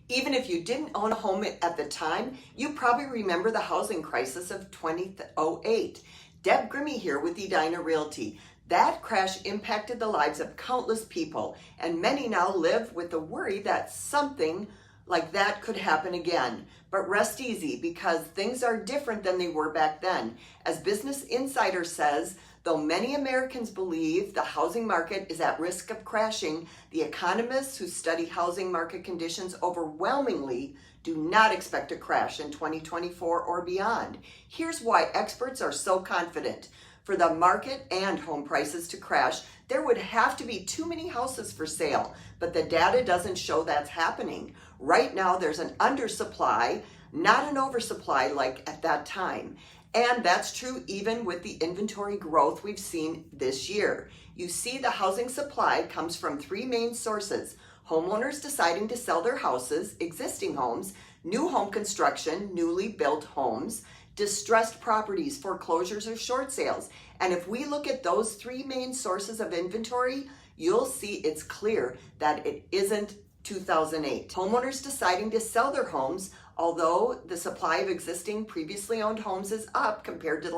Even if you didn't own a home at the time, you probably remember the housing crisis of 2008. Deb Grimme here with Edina Realty. That crash impacted the lives of countless people, and many now live with the worry that something like that could happen again. But rest easy, because things are different than they were back then. As Business Insider says, though many Americans believe the housing market is at risk of crashing, the economists who study housing market conditions overwhelmingly do not expect a crash in 2024 or beyond. Here's why experts are so confident. For the market and home prices to crash, there would have to be too many houses for sale, but the data doesn't show that's happening. Right now, there's an undersupply, not an oversupply like at that time. And that's true even with the inventory growth we've seen this year. You see, the housing supply comes from three main sources: homeowners deciding to sell their houses, existing homes, new home construction, newly built homes, distressed properties, foreclosures, or short sales. And if we look at those three main sources of inventory, you'll see it's clear that it isn't 2008. Homeowners deciding to sell their homes, although the supply of existing previously owned homes is up compared to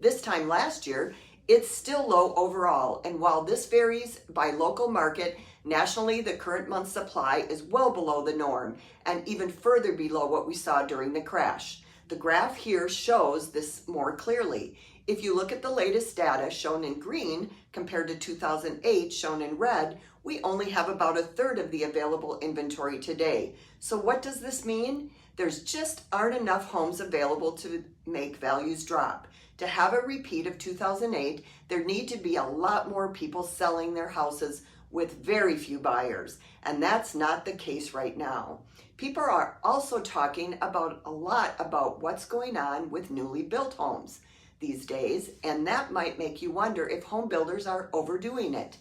this time last year, it's still low overall. And while this varies by local market, nationally, the current month supply is well below the norm and even further below what we saw during the crash. The graph here shows this more clearly. If you look at the latest data shown in green compared to 2008 shown in red, we only have about a third of the available inventory today. So what does this mean? There's just aren't enough homes available to make values drop. To have a repeat of 2008, there need to be a lot more people selling their houses with very few buyers, and that's not the case right now. People are also talking a lot about what's going on with newly built homes these days, and that might make you wonder if home builders are overdoing it.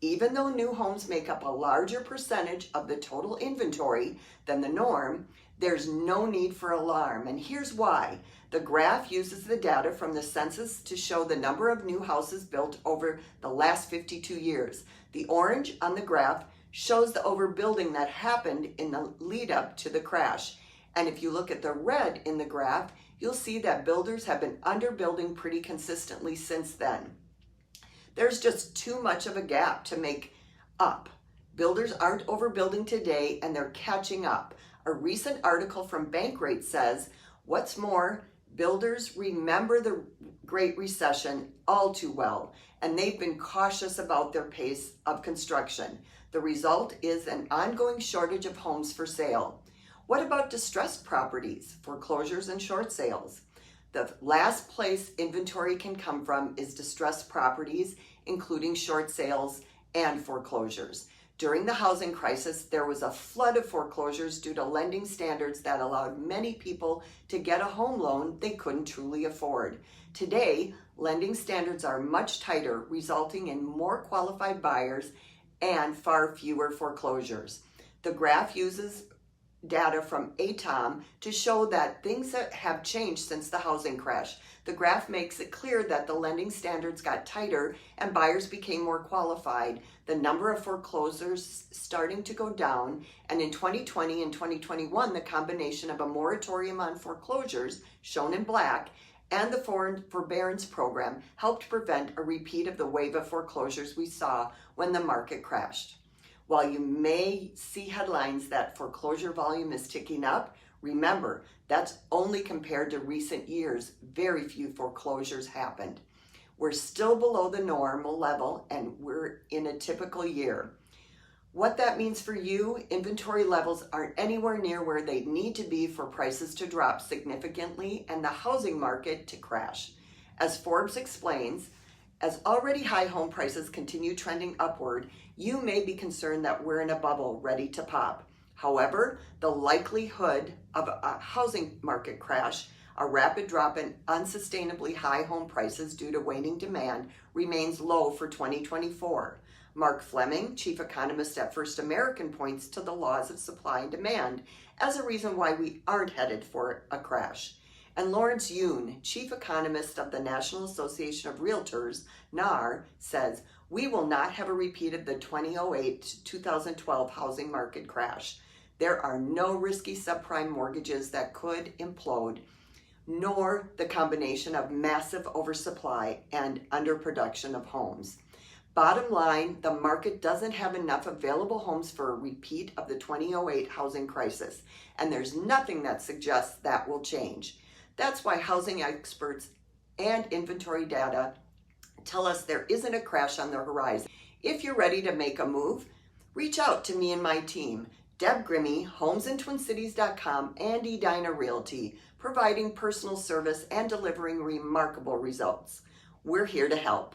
Even though new homes make up a larger percentage of the total inventory than the norm, there's no need for alarm, and here's why. The graph uses the data from the census to show the number of new houses built over the last 52 years. The orange on the graph shows the overbuilding that happened in the lead up to the crash. And if you look at the red in the graph, you'll see that builders have been underbuilding pretty consistently since then. There's just too much of a gap to make up. Builders aren't overbuilding today, and they're catching up. A recent article from Bankrate says, what's more, builders remember the Great Recession all too well, and they've been cautious about their pace of construction. The result is an ongoing shortage of homes for sale. What about distressed properties, foreclosures, and short sales? The last place inventory can come from is distressed properties, including short sales and foreclosures. During the housing crisis, there was a flood of foreclosures due to lending standards that allowed many people to get a home loan they couldn't truly afford. Today, lending standards are much tighter, resulting in more qualified buyers and far fewer foreclosures. The graph uses data from ATOM to show that things have changed since the housing crash. The graph makes it clear that the lending standards got tighter and buyers became more qualified. The number of foreclosures starting to go down, and in 2020 and 2021, the combination of a moratorium on foreclosures, shown in black, and the foreign forbearance program helped prevent a repeat of the wave of foreclosures we saw when the market crashed. While you may see headlines that foreclosure volume is ticking up, remember, that's only compared to recent years. Very few foreclosures happened. We're still below the normal level, and we're in a typical year. What that means for you, inventory levels aren't anywhere near where they need to be for prices to drop significantly and the housing market to crash. As Forbes explains, as already high home prices continue trending upward, you may be concerned that we're in a bubble ready to pop. However, the likelihood of a housing market crash, a rapid drop in unsustainably high home prices due to waning demand, remains low for 2024. Mark Fleming, chief economist at First American, points to the laws of supply and demand as a reason why we aren't headed for a crash. And Lawrence Yun, chief economist of the National Association of Realtors, NAR, says, we will not have a repeat of the 2008-2012 housing market crash. There are no risky subprime mortgages that could implode, nor the combination of massive oversupply and underproduction of homes. Bottom line, the market doesn't have enough available homes for a repeat of the 2008 housing crisis, and there's nothing that suggests that will change. That's why housing experts and inventory data tell us there isn't a crash on the horizon. If you're ready to make a move, reach out to me and my team, Deb Grimme, homesintwincities.com, and Edina Realty, providing personal service and delivering remarkable results. We're here to help.